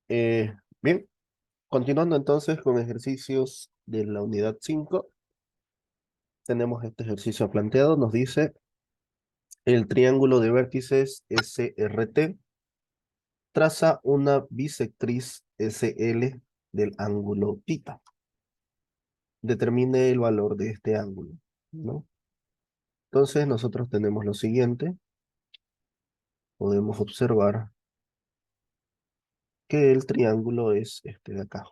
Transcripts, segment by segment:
Bien, continuando entonces con ejercicios de la unidad 5, tenemos este ejercicio planteado, nos dice el triángulo de vértices SRT traza una bisectriz SL del ángulo θ. Determine el valor de este ángulo, ¿no? Entonces nosotros tenemos lo siguiente, podemos observar que el triángulo es este de acá,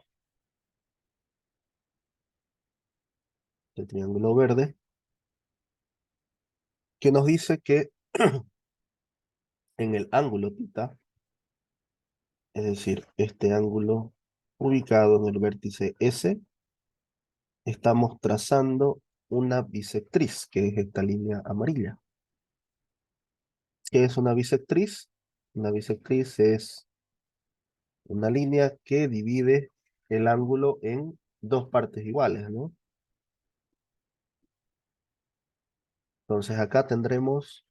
el triángulo verde, que nos dice que en el ángulo θ, es decir, este ángulo ubicado en el vértice S, estamos trazando una bisectriz, que es esta línea amarilla. ¿Qué es una bisectriz? Una bisectriz es una línea que divide el ángulo en dos partes iguales, ¿no? Entonces acá tendremos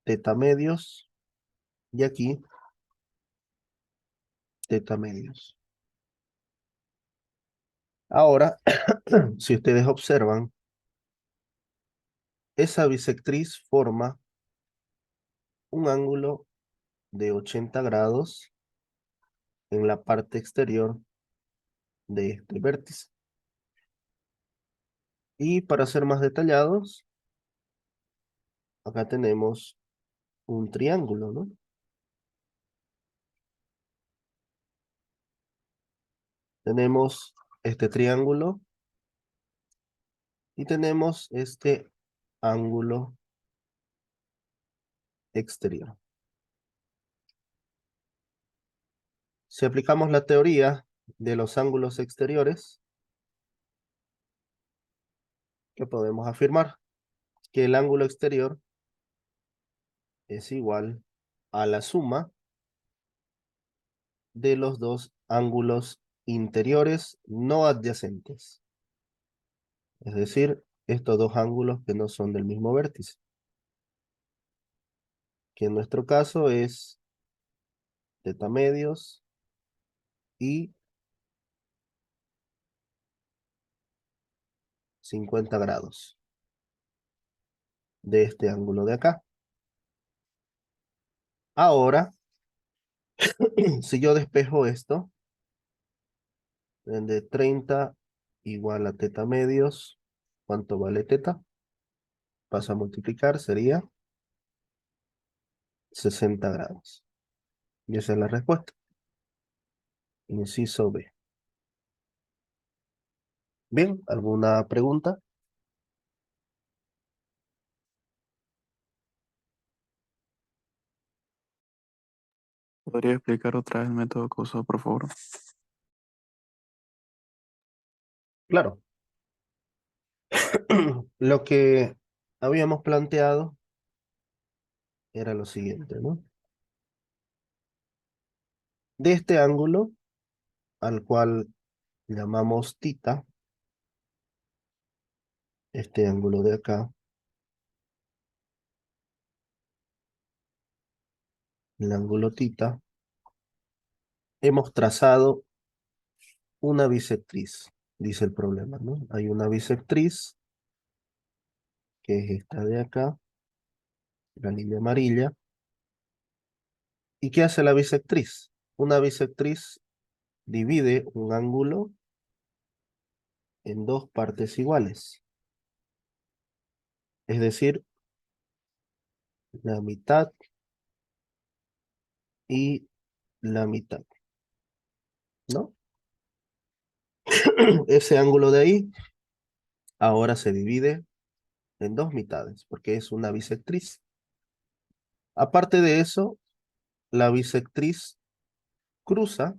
teta medios y aquí teta medios. Ahora, si ustedes observan, esa bisectriz forma un ángulo de 80 grados en la parte exterior de este vértice. Y para ser más detallados, acá tenemos un triángulo, ¿no? Tenemos este triángulo y tenemos este ángulo exterior. Si aplicamos la teoría de los ángulos exteriores, ¿qué podemos afirmar? Que el ángulo exterior es igual a la suma de los dos ángulos interiores no adyacentes. Es decir, estos dos ángulos que no son del mismo vértice, que en nuestro caso es teta medios y 50 grados de este ángulo de acá. Ahora, si yo despejo esto, de 30 igual a teta medios, ¿cuánto vale teta? Pasa a multiplicar, sería 60 grados. Y esa es la respuesta. Inciso B. Bien, ¿alguna pregunta? ¿Podría explicar otra vez el método que usó, por favor? Claro. Lo que habíamos planteado era lo siguiente, ¿no? De este ángulo, al cual llamamos θ, este ángulo de acá, el ángulo θ, hemos trazado una bisectriz, dice el problema, ¿no? Hay una bisectriz, que es esta de acá, la línea amarilla. ¿Y qué hace la bisectriz? Una bisectriz divide un ángulo en dos partes iguales. Es decir, la mitad y la mitad, ¿no? Ese ángulo de ahí ahora se divide en dos mitades, porque es una bisectriz. Aparte de eso, la bisectriz cruza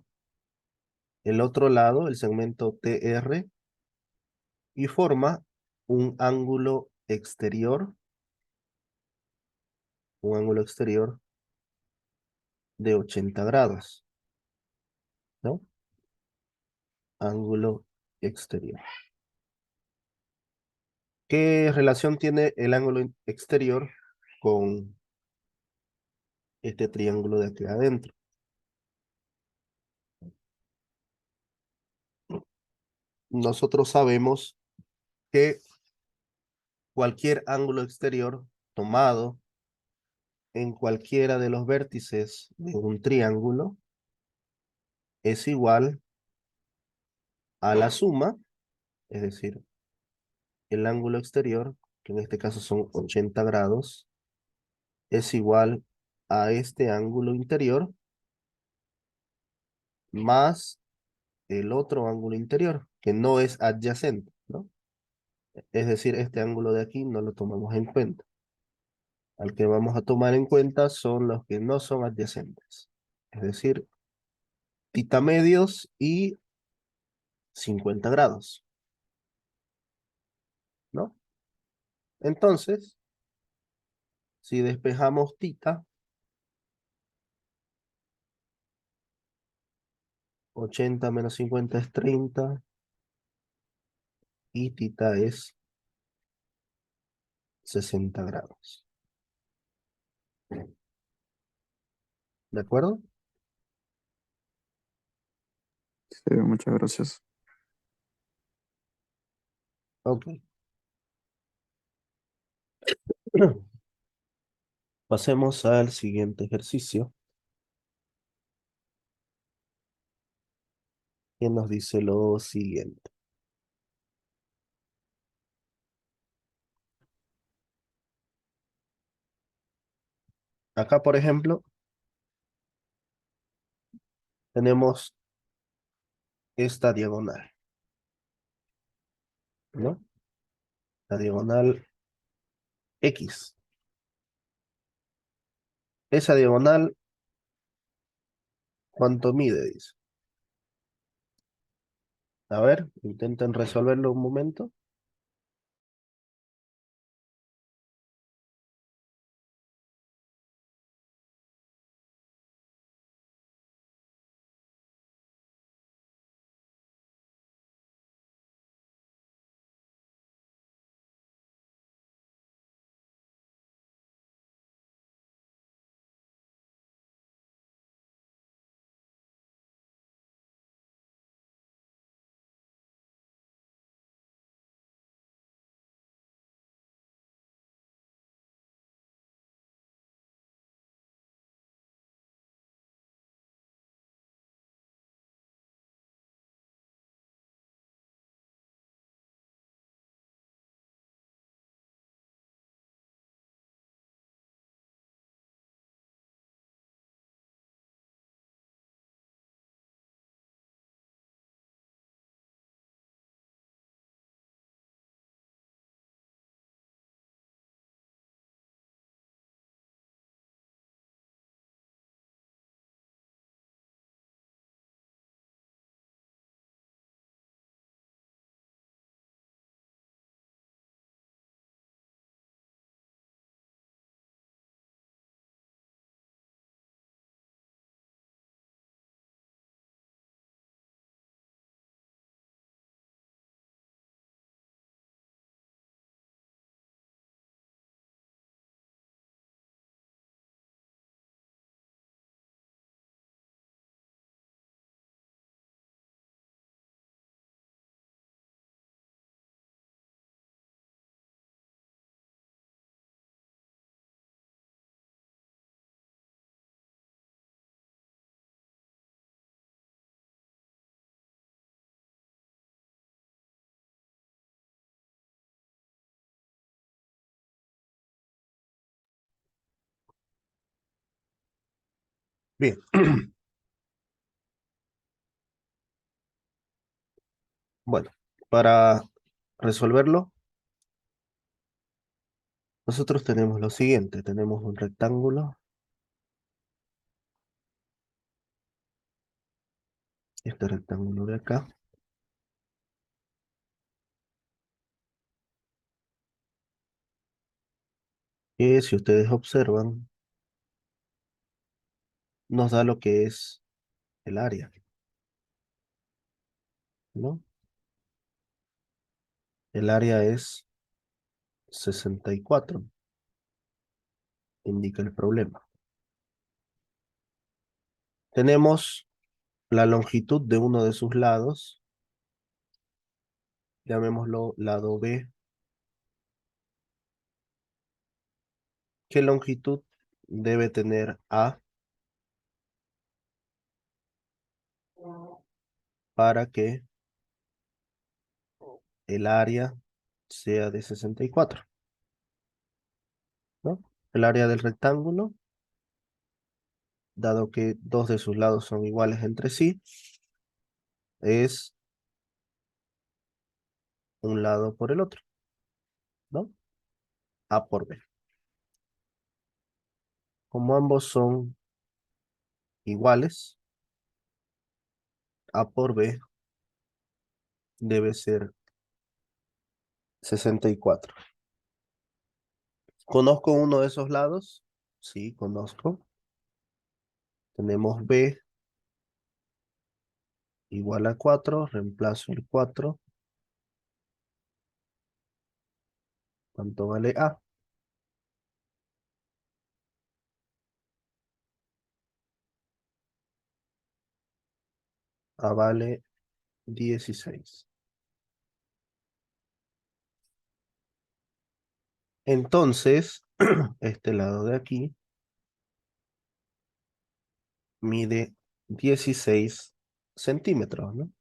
el otro lado, el segmento TR, y forma un ángulo exterior de 80 grados, ¿no? Ángulo exterior. ¿Qué relación tiene el ángulo exterior con este triángulo de aquí adentro? nosotros sabemos que cualquier ángulo exterior tomado en cualquiera de los vértices de un triángulo es igual a la suma, es decir, el ángulo exterior, que en este caso son 80 grados, es igual a este ángulo interior más el otro ángulo interior, que no es adyacente, ¿no? Es decir, este ángulo de aquí no lo tomamos en cuenta. Al que vamos a tomar en cuenta son los que no son adyacentes. Es decir, tita medios y 50 grados, ¿no? Entonces, si despejamos tita, 80 menos 50 es 30 y tita es 60 grados. ¿De acuerdo? Sí, muchas gracias. Ok. Pasemos al siguiente ejercicio, que nos dice lo siguiente. Acá, por ejemplo, tenemos esta diagonal, ¿no? La diagonal X. Esa diagonal, ¿cuánto mide? Dice. A ver, intenten resolverlo un momento. Bien, bueno, para resolverlo, nosotros tenemos lo siguiente. Tenemos un rectángulo, este rectángulo de acá, que si ustedes observan, nos da lo que es el área, ¿no? El área es 64, indica el problema. Tenemos la longitud de uno de sus lados, llamémoslo lado B. ¿Qué longitud debe tener A para que el área sea de 64? ¿No? El área del rectángulo, dado que dos de sus lados son iguales entre sí, es un lado por el otro, ¿no? A por B. Como ambos son iguales, A por B debe ser 64. ¿Conozco uno de esos lados? Sí, conozco. Tenemos B igual a 4, reemplazo el 4. ¿Cuánto vale A? A vale 16. Entonces, este lado de aquí mide 16 centímetros, ¿no?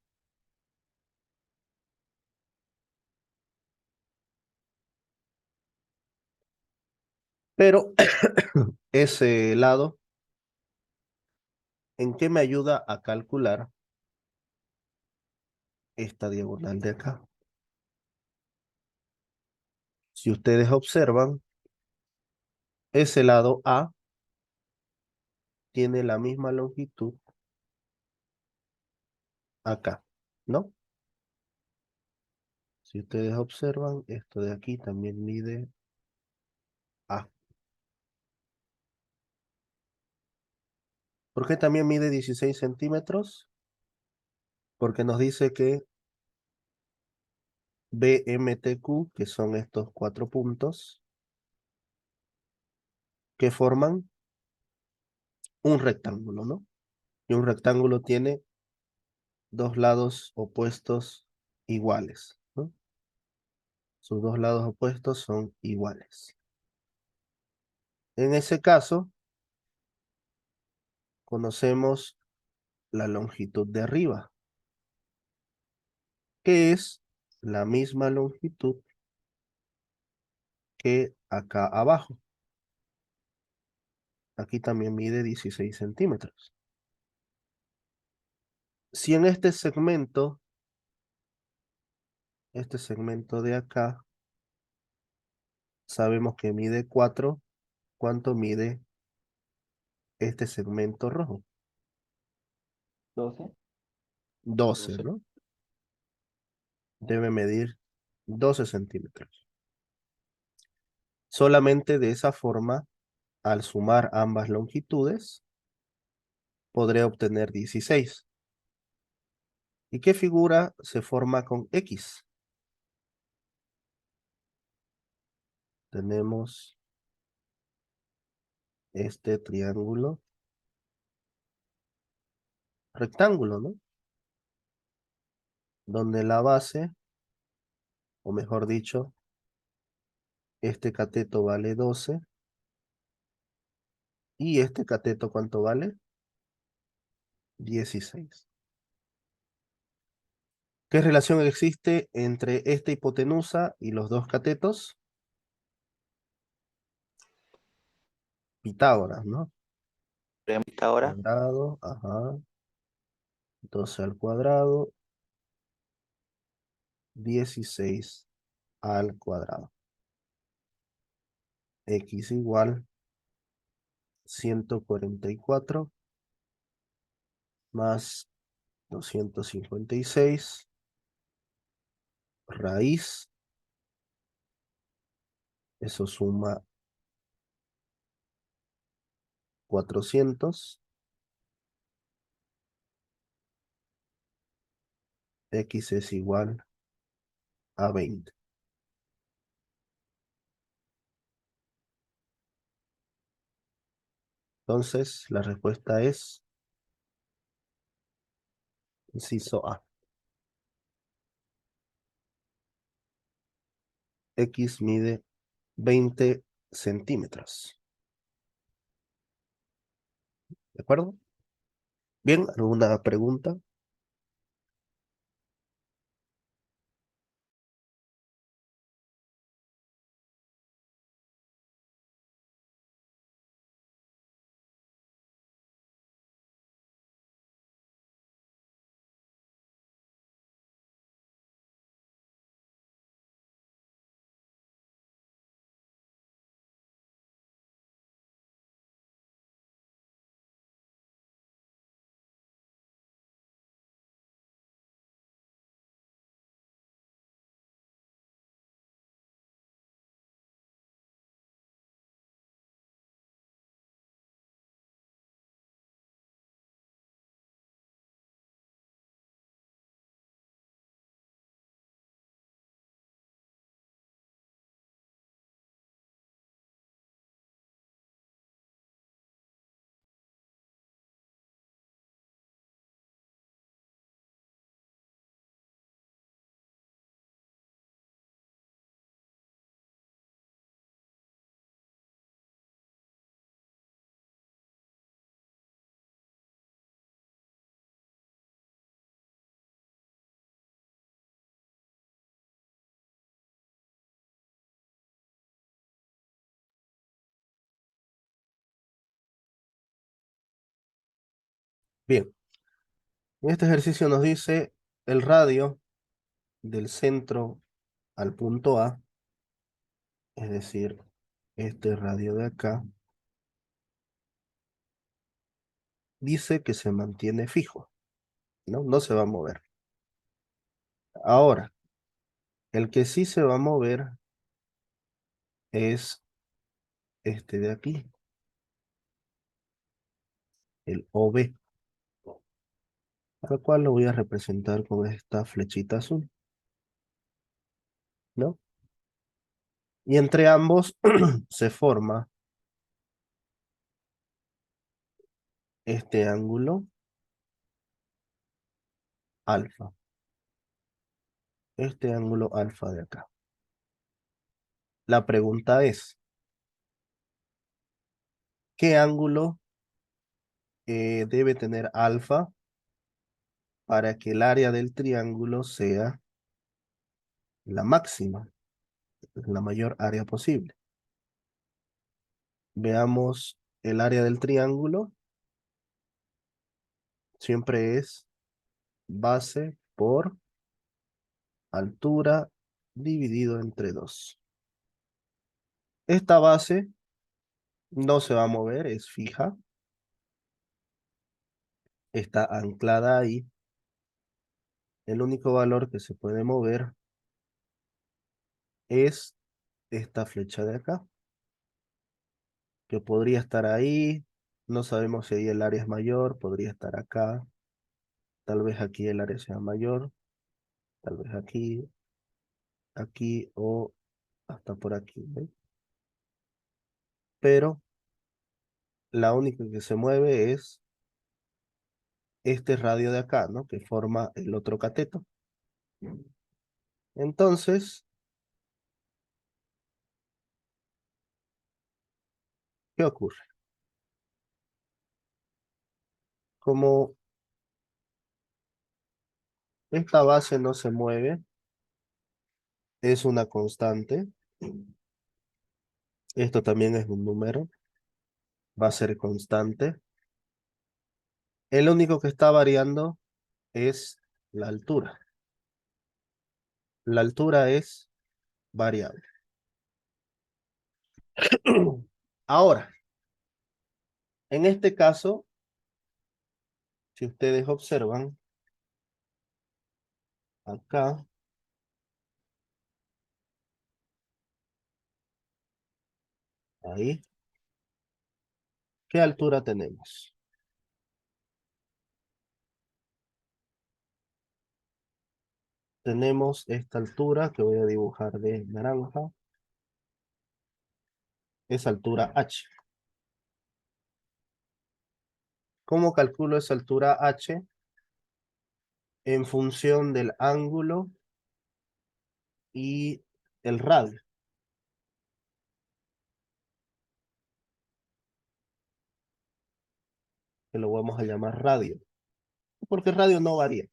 Pero ese lado, ¿en qué me ayuda a calcular esta diagonal de acá? Si ustedes observan, ese lado A tiene la misma longitud acá, ¿no? Si ustedes observan, esto de aquí también mide A. ¿Por qué también mide 16 centímetros? Porque nos dice que BMTQ, que son estos 4 puntos, que forman un rectángulo, ¿no? Y un rectángulo tiene dos lados opuestos iguales, ¿no? Sus dos lados opuestos son iguales. En ese caso, conocemos la longitud de arriba, que es la misma longitud que acá abajo. Aquí también mide 16 centímetros. Si en este segmento de acá, sabemos que mide 4, ¿cuánto mide este segmento rojo? 12. 12, 12. ¿no? Debe medir 12 centímetros. Solamente de esa forma, al sumar ambas longitudes, podré obtener 16. ¿Y qué figura se forma con X? Tenemos este triángulo rectángulo, ¿no? Donde la base, o mejor dicho, este cateto vale 12. ¿Y este cateto cuánto vale? 16. ¿Qué relación existe entre esta hipotenusa y los dos catetos? Pitágoras, ¿no? Ahora, Cuadrado, ajá. 12 al cuadrado, 16 al cuadrado. X igual 144 más 256 raíz. Eso suma 400. X es igual a 20. Entonces, la respuesta es inciso A. X mide 20 centímetros. ¿De acuerdo? Bien, ¿alguna pregunta? Bien, en este ejercicio nos dice el radio del centro al punto A, es decir, este radio de acá, dice que se mantiene fijo, ¿no? No se va a mover. Ahora, el que sí se va a mover es este de aquí, el OB, al cual lo voy a representar con esta flechita azul, ¿no? Y entre ambos se forma este ángulo alfa, este ángulo alfa de acá. La pregunta es, ¿qué ángulo debe tener alfa para que el área del triángulo sea la máxima, la mayor área posible? Veamos el área del triángulo, siempre es base por altura dividido entre 2. Esta base no se va a mover, es fija, está anclada ahí. El único valor que se puede mover es esta flecha de acá, que podría estar ahí. No sabemos si ahí el área es mayor, podría estar acá. Tal vez aquí el área sea mayor, tal vez aquí, aquí o hasta por aquí, ¿ve? Pero la única que se mueve es este radio de acá, ¿no? Que forma el otro cateto. Entonces, ¿qué ocurre? Como esta base no se mueve, es una constante. Esto también es un número, va a ser constante. El único que está variando es la altura. La altura es variable. Ahora, en este caso, si ustedes observan, acá, ahí, ¿qué altura tenemos? Tenemos esta altura que voy a dibujar de naranja, es altura H. ¿Cómo calculo esa altura H? En función del ángulo y el radio. que lo vamos a llamar radio, porque el radio no varía.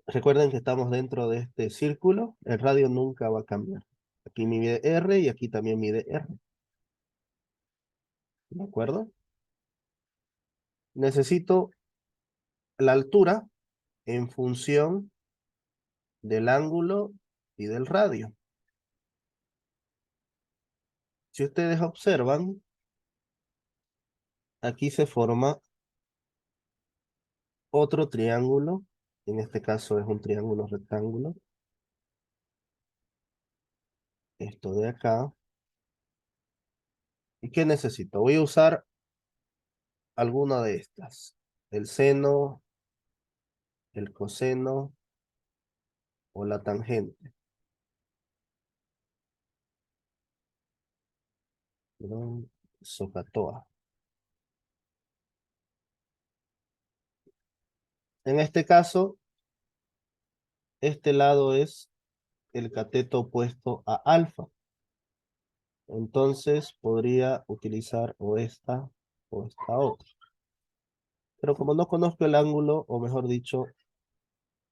Recuerden que estamos dentro de este círculo, el radio nunca va a cambiar. Aquí mide R y aquí también mide R. ¿De acuerdo? Necesito la altura en función del ángulo y del radio. Si ustedes observan, aquí se forma otro triángulo. En este caso es un triángulo rectángulo. Esto de acá. ¿Y qué necesito? Voy a usar alguna de estas. El seno, el coseno o la tangente. ¿No? SOHCAHTOA. En este caso, este lado es el cateto opuesto a alfa. Entonces podría utilizar o esta otra. Pero como no conozco el ángulo, o mejor dicho,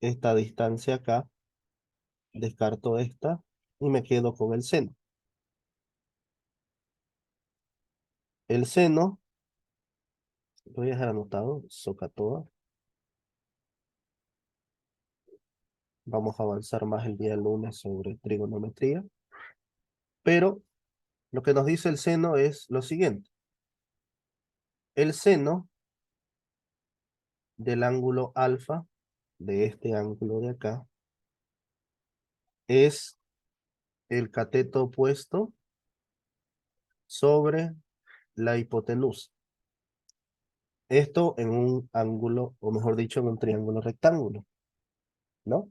esta distancia acá, descarto esta y me quedo con el seno. El seno, lo voy a dejar anotado, SOHCAHTOA. Vamos a avanzar más el día lunes sobre trigonometría. Pero lo que nos dice el seno es lo siguiente. El seno del ángulo alfa, de este ángulo de acá, es el cateto opuesto sobre la hipotenusa. Esto en un ángulo, o mejor dicho, en un triángulo rectángulo, ¿no?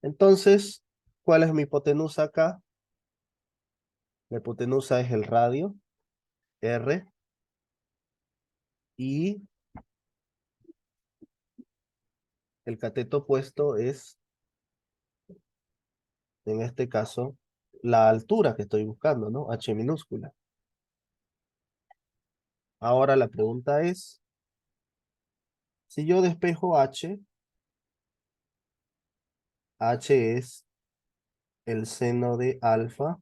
Entonces, ¿cuál es mi hipotenusa acá? La hipotenusa es el radio, R, y el cateto opuesto es, en este caso, la altura que estoy buscando, ¿no? H minúscula. Ahora la pregunta es, si yo despejo H, H es el seno de alfa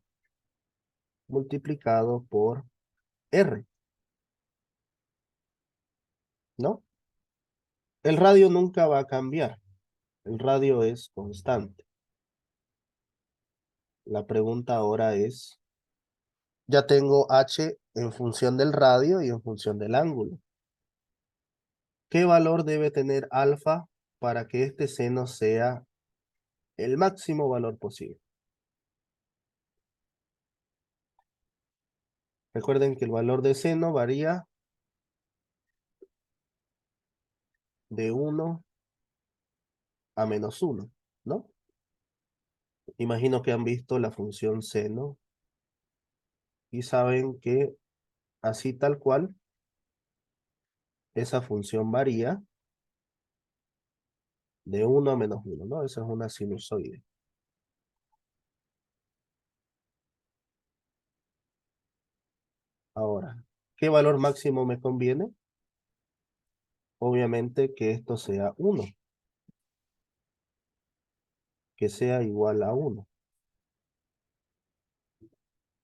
multiplicado por R, ¿no? El radio nunca va a cambiar. El radio es constante. La pregunta ahora es, ya tengo H en función del radio y en función del ángulo. ¿Qué valor debe tener alfa para que este seno sea el máximo valor posible? Recuerden que el valor de seno varía de 1 a -1, ¿no? Imagino que han visto la función seno y saben que así tal cual, esa función varía de 1 a -1, ¿no? Esa es una sinusoide. Ahora, ¿qué valor máximo me conviene? Obviamente que esto sea 1, que sea igual a 1.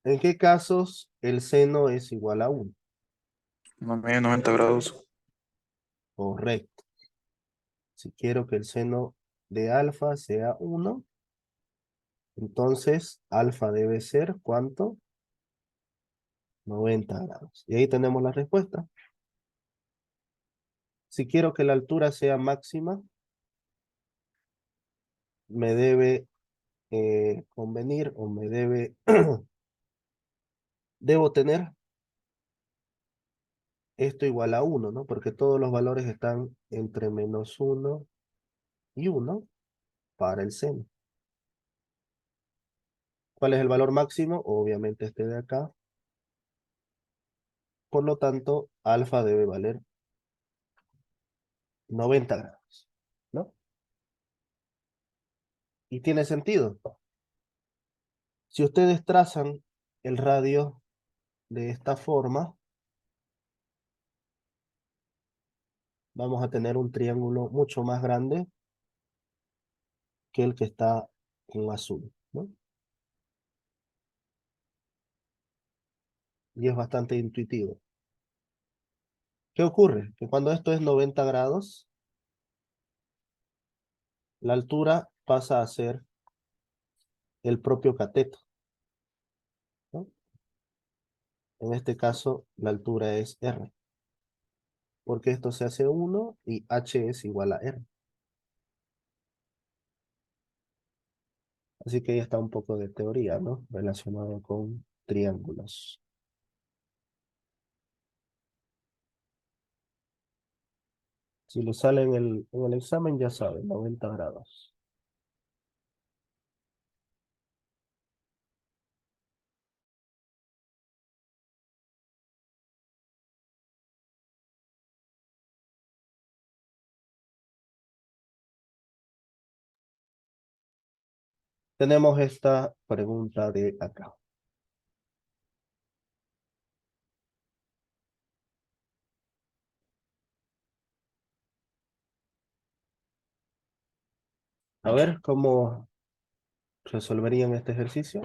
¿En qué casos el seno es igual a 1? Una media de 90 grados. Correcto. Si quiero que el seno de alfa sea 1, entonces alfa debe ser, ¿cuánto? 90 grados. Y ahí tenemos la respuesta. Si quiero que la altura sea máxima, me debe convenir o me debe, debo tener esto igual a 1, ¿no? Porque todos los valores están entre -1 y 1 para el seno. ¿Cuál es el valor máximo? Obviamente este de acá. Por lo tanto, alfa debe valer 90 grados, ¿no? Y tiene sentido. Si ustedes trazan el radio de esta forma, vamos a tener un triángulo mucho más grande que el que está en azul, ¿no? Y es bastante intuitivo. ¿Qué ocurre? Que cuando esto es 90 grados, la altura pasa a ser el propio cateto, ¿no? En este caso, la altura es R, porque esto se hace 1 y H es igual a R. Así que ya está un poco de teoría, ¿no? Relacionado con triángulos. Si lo sale en el examen, ya saben, 90 grados. Tenemos esta pregunta de acá. A ver cómo resolverían este ejercicio.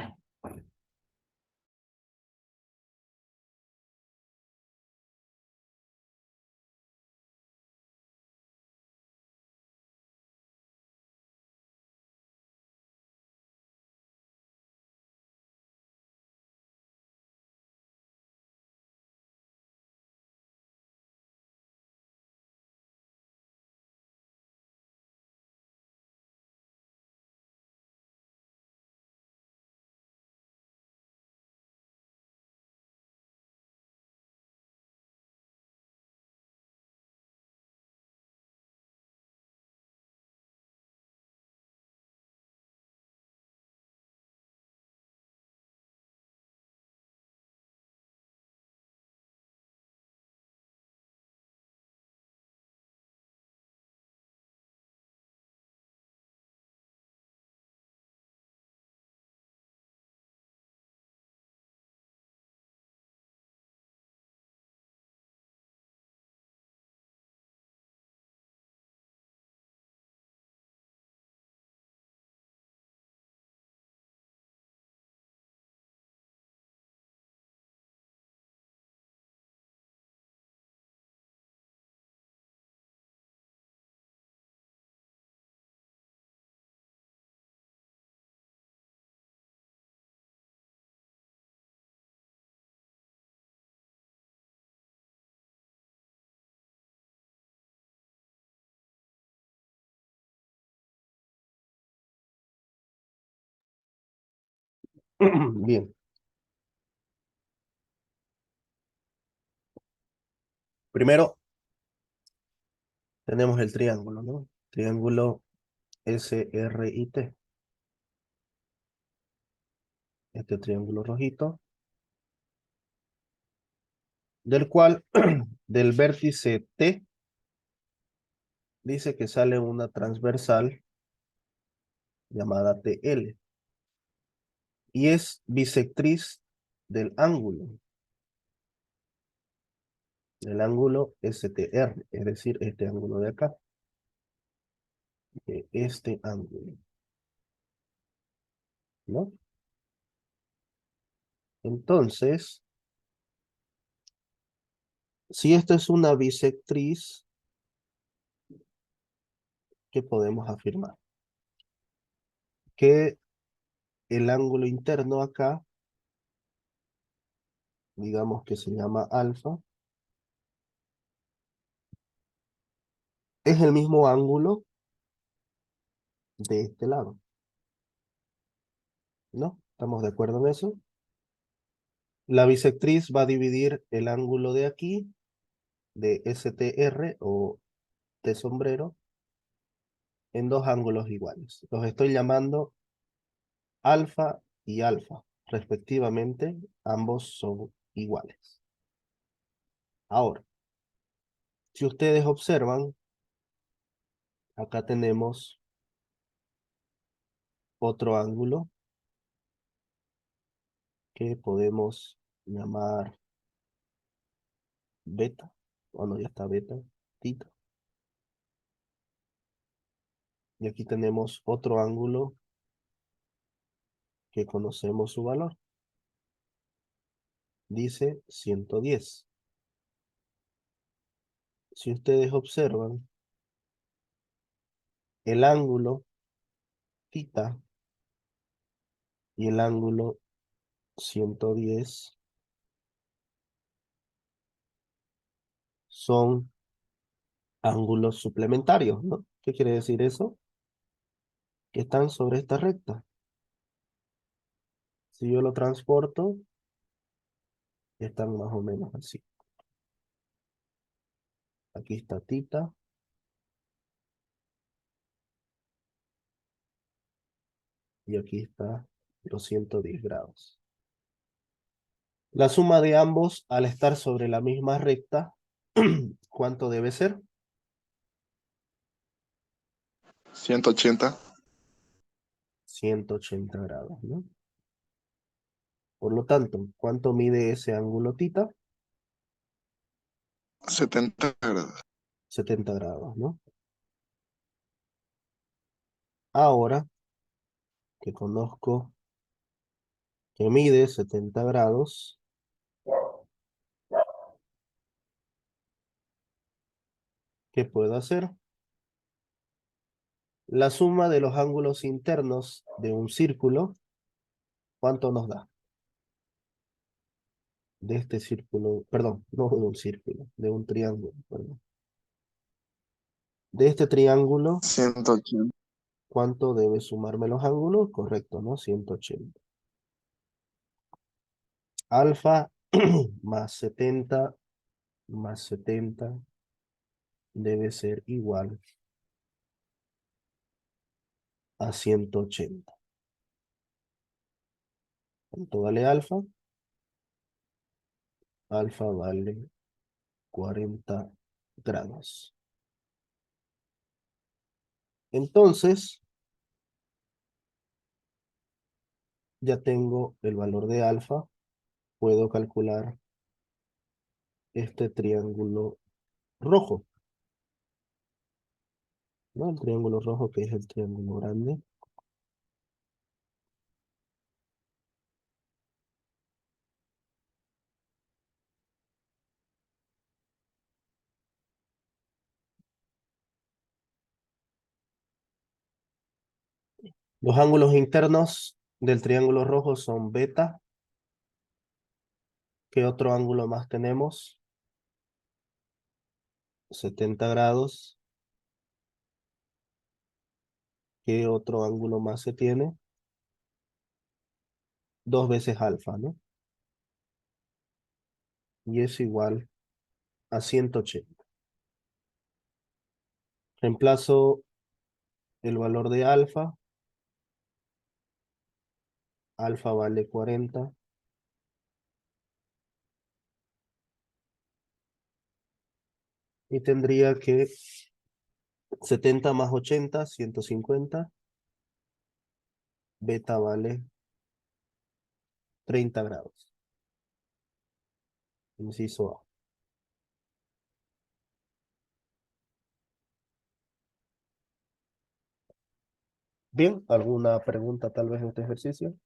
Bien, primero tenemos el triángulo, ¿no? Triángulo SRIT. Este triángulo rojito, del cual, del vértice T, dice que sale una transversal llamada TL y es bisectriz del ángulo STR, es decir, este ángulo de acá, de este ángulo, ¿no? Entonces, si esta es una bisectriz, ¿qué podemos afirmar? Que el ángulo interno acá, digamos que se llama alfa, es el mismo ángulo de este lado, ¿no? ¿Estamos de acuerdo en eso? La bisectriz va a dividir el ángulo de aquí, de STR o T sombrero, en dos ángulos iguales. Los estoy llamando alfa y alfa, respectivamente. Ambos son iguales. Ahora, si ustedes observan, acá tenemos otro ángulo que podemos llamar beta. Bueno, ya está beta, tita. Y aquí tenemos otro ángulo que conocemos su valor. Dice 110. Si ustedes observan, el ángulo θ y el ángulo 110 son ángulos suplementarios, ¿no? ¿Qué quiere decir eso? Que están sobre esta recta. Si yo lo transporto, están más o menos así. Aquí está θ y aquí está los 110 grados. La suma de ambos, al estar sobre la misma recta, ¿cuánto debe ser? 180. 180 grados, ¿no? Por lo tanto, ¿cuánto mide ese ángulo θ? 70 grados. 70 grados, ¿no? Ahora que conozco que mide 70 grados, ¿qué puedo hacer? La suma de los ángulos internos de un círculo, ¿cuánto nos da? De este círculo, perdón, no de un círculo, de un triángulo, perdón. De este triángulo, 180. ¿cuánto debe sumarme los ángulos? Correcto, ¿no? 180. Alfa más 70 debe ser igual a 180. ¿Cuánto vale alfa? Alfa vale 40 grados. Entonces, ya tengo el valor de alfa. Puedo calcular este triángulo rojo, ¿no? El triángulo rojo que es el triángulo grande. Los ángulos internos del triángulo rojo son beta. ¿Qué otro ángulo más tenemos? 70 grados. ¿Qué otro ángulo más se tiene? Dos veces alfa, ¿no? Y es igual a 180. Reemplazo el valor de alfa. Alfa vale 40. Y tendría que 70 más 80, 150. Beta vale 30 grados. Inciso A. Bien, ¿alguna pregunta tal vez en este ejercicio?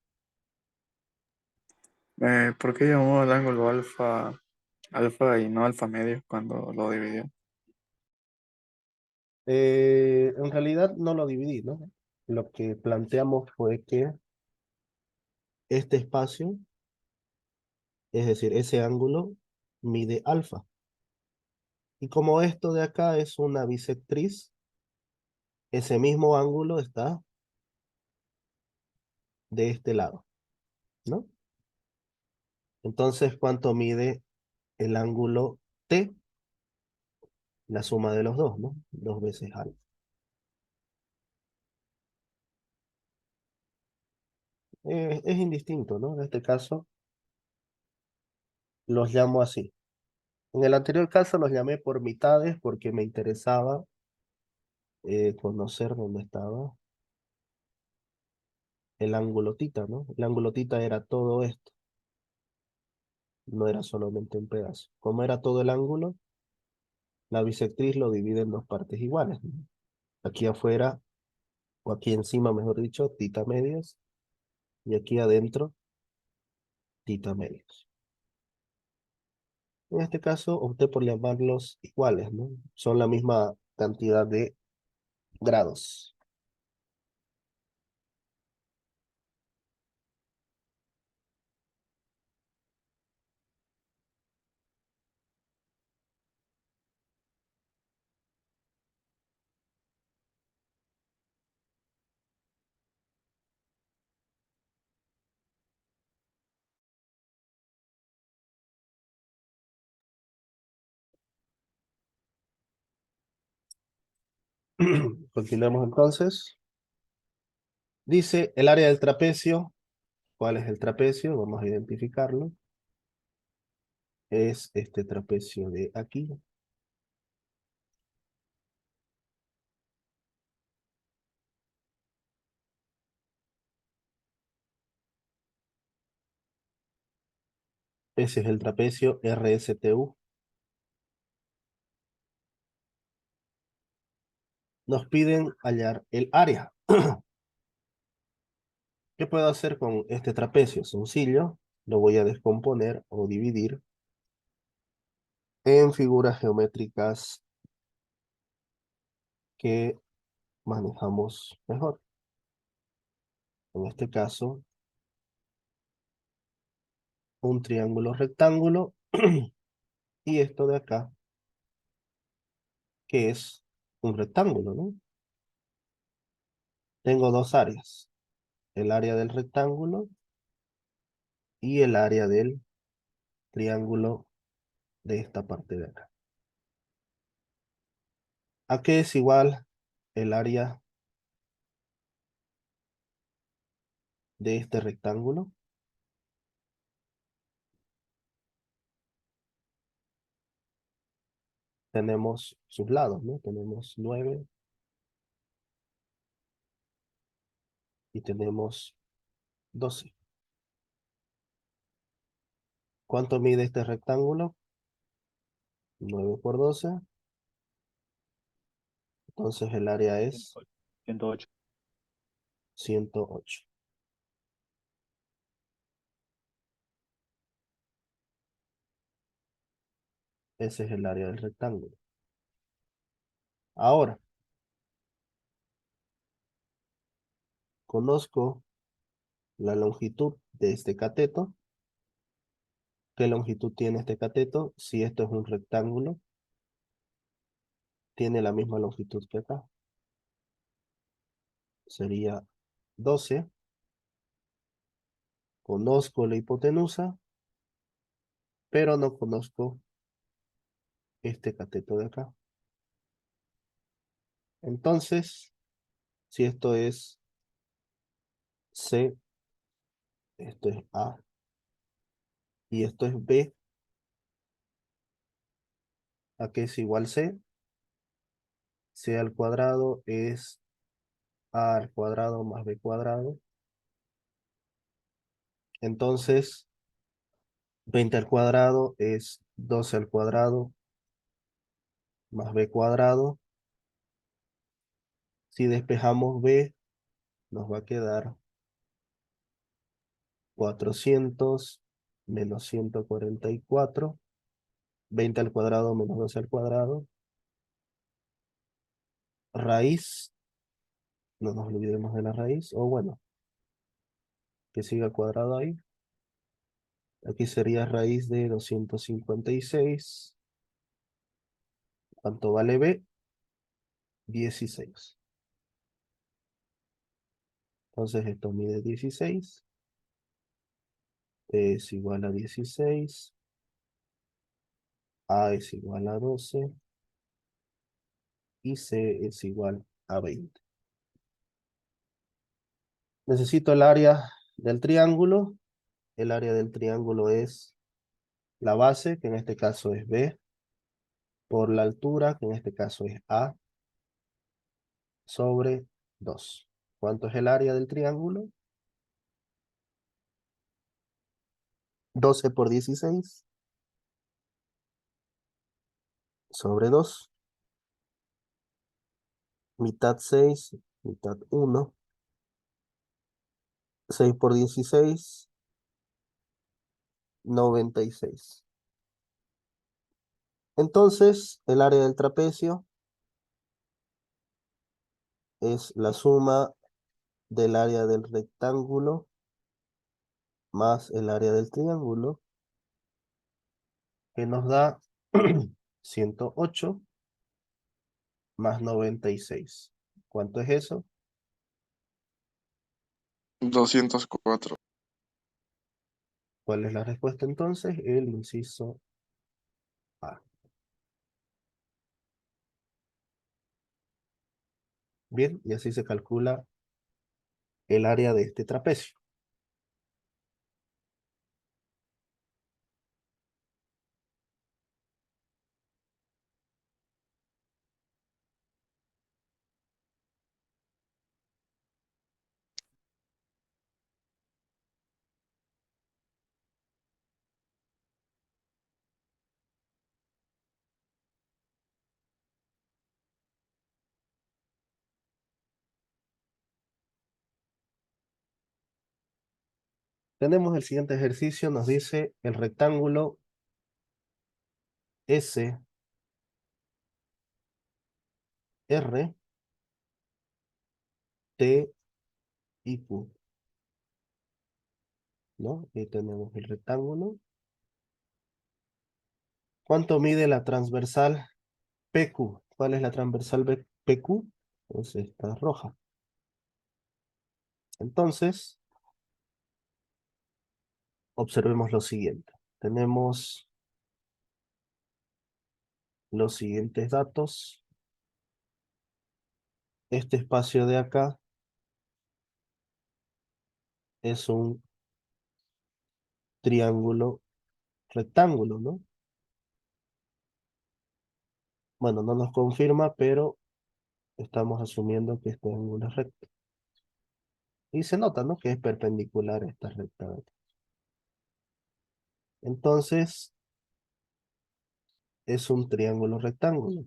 ¿Por qué llamó al ángulo alfa y no alfa medio cuando lo dividió? En realidad no lo dividí, ¿no? Lo que planteamos fue que este espacio, es decir, ese ángulo, mide alfa. Y como esto de acá es una bisectriz, ese mismo ángulo está de este lado, ¿no? Entonces, ¿cuánto mide el ángulo T? La suma de los dos, ¿no? Dos veces alfa. Es indistinto, ¿no? En este caso, los llamo así. En el anterior caso los llamé por mitades porque me interesaba conocer dónde estaba el ángulo tita, ¿no? El ángulo tita era todo esto, no era solamente un pedazo. Como era todo el ángulo, la bisectriz lo divide en dos partes iguales, ¿no? Aquí afuera o aquí encima, mejor dicho, tita medios, y aquí adentro, tita medios. En este caso, opté por llamarlos iguales, ¿no? Son la misma cantidad de grados. Continuemos entonces. Dice el área del trapecio. ¿Cuál es el trapecio? Vamos a identificarlo. Es este trapecio de aquí. Ese es el trapecio RSTU. Nos piden hallar el área. ¿Qué puedo hacer con este trapecio? Sencillo. Lo voy a descomponer o dividir en figuras geométricas que manejamos mejor. En este caso, un triángulo rectángulo y esto de acá, que es un rectángulo, ¿no? Tengo dos áreas, el área del rectángulo y el área del triángulo de esta parte de acá. ¿A qué es igual el área de este rectángulo? Tenemos sus lados, ¿no? Tenemos 9 y tenemos 12. ¿Cuánto mide este rectángulo? 9 por 12. Entonces el área es 108. 108. Ese es el área del rectángulo. Ahora, conozco la longitud de este cateto. ¿Qué longitud tiene este cateto? Si esto es un rectángulo, tiene la misma longitud que acá. Sería 12. Conozco la hipotenusa, pero no conozco este cateto de acá. Entonces, si esto es C, esto es A y esto es B, ¿a qué es igual C? C al cuadrado es A al cuadrado más B cuadrado. Entonces, 20 al cuadrado es 12 al cuadrado más B cuadrado. Si despejamos B, nos va a quedar 400 menos 144. 20 al cuadrado menos 12 al cuadrado. Raíz, no nos olvidemos de la raíz, o bueno, que siga al cuadrado ahí. Aquí sería raíz de 256. ¿Cuánto vale B? 16. Entonces esto mide 16. B es igual a 16. A es igual a 12. Y C es igual a 20. Necesito el área del triángulo. El área del triángulo es la base, que en este caso es B, por la altura, que en este caso es A, sobre 2. ¿Cuánto es el área del triángulo? 12 por 16 sobre 2. Mitad 6, mitad 1. 6 por 16, 96. Entonces, el área del trapecio es la suma del área del rectángulo más el área del triángulo, que nos da 108 más 96. ¿Cuánto es eso? 204. ¿Cuál es la respuesta entonces? El inciso A. Bien, y así se calcula el área de este trapecio. Tenemos el siguiente ejercicio, nos dice el rectángulo SR, T y Q, ¿no? Y tenemos el rectángulo. ¿Cuánto mide la transversal PQ? ¿Cuál es la transversal PQ? Pues esta es roja. Entonces, observemos lo siguiente. Tenemos los siguientes datos. Este espacio de acá es un triángulo rectángulo, ¿no? Bueno, no nos confirma, pero estamos asumiendo que este ángulo es recto. Y se nota, ¿no? Que es perpendicular a esta recta de acá. Entonces, es un triángulo rectángulo.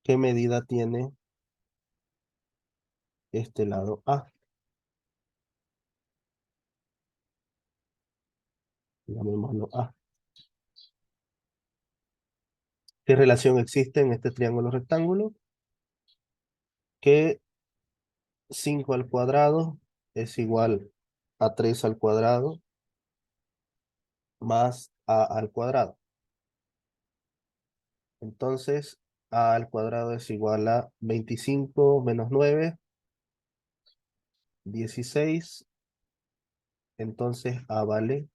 ¿Qué medida tiene este lado A? Llamémoslo A. ¿Qué relación existe en este triángulo rectángulo? Que 5 al cuadrado es igual a 3 al cuadrado más A al cuadrado. Entonces, A al cuadrado es igual a 25 menos 9, 16. Entonces, A vale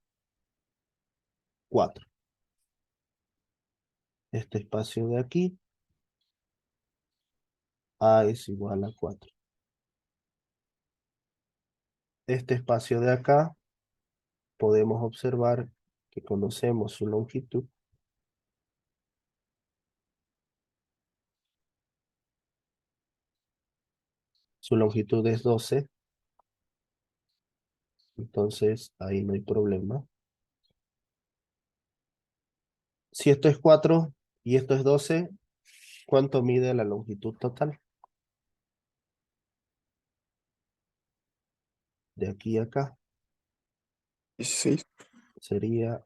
4. Este espacio de aquí, A es igual a 4. Este espacio de acá, podemos observar que conocemos su longitud. Su longitud es 12. Entonces, ahí no hay problema. Si esto es 4 y esto es 12, ¿cuánto mide la longitud total? De aquí a acá 16. sería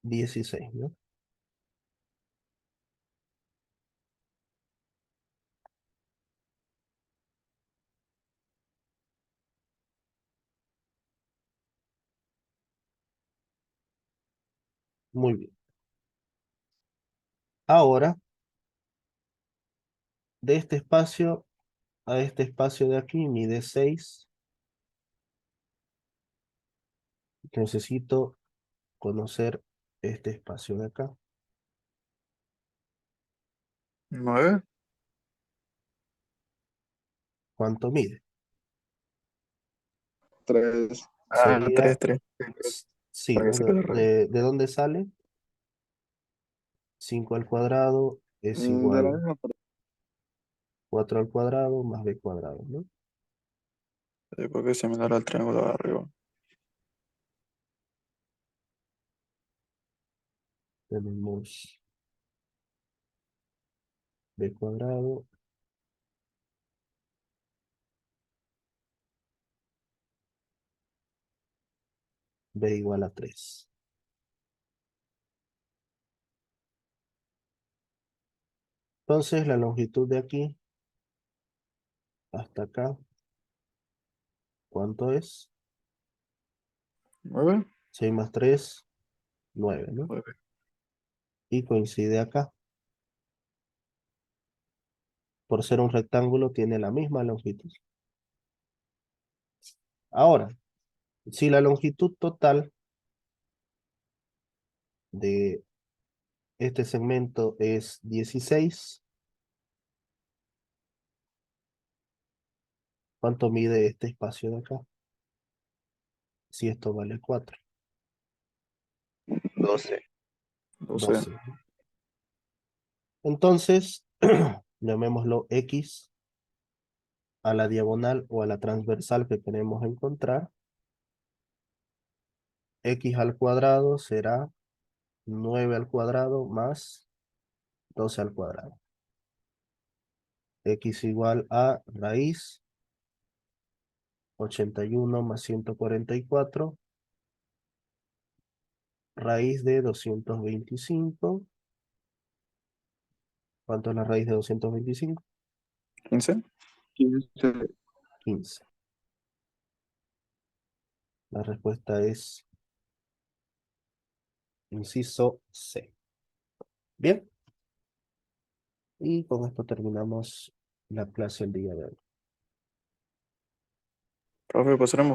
16, ¿no? Muy bien. Ahora, de este espacio a este espacio de aquí mide 6. Necesito conocer este espacio de acá. 9. ¿Cuánto mide? 3. Ah, 3, Sería, 3. sí, Para que ¿no? se quede real. ¿De dónde sale? 5 al cuadrado es De la igual misma 4 al cuadrado más b cuadrado, ¿no? Porque es similar al triángulo de arriba. Tenemos b cuadrado B igual a 3. Entonces, la longitud de aquí hasta acá, ¿cuánto es? 9. 6 más 3, 9, ¿no? 9. Y coincide acá. Por ser un rectángulo, tiene la misma longitud. Ahora, si la longitud total de este segmento es 16, ¿cuánto mide este espacio de acá? Si esto vale 4. 12. 12. 12. Entonces, llamémoslo X a la diagonal o a la transversal que queremos encontrar. X al cuadrado será 9 al cuadrado más 12 al cuadrado. X igual a raíz 81 más 144, raíz de 225. ¿Cuánto es la raíz de 225? 15. 15. 15. La respuesta es inciso C. Bien, y con esto terminamos la clase el día de hoy. Profe, pasaremos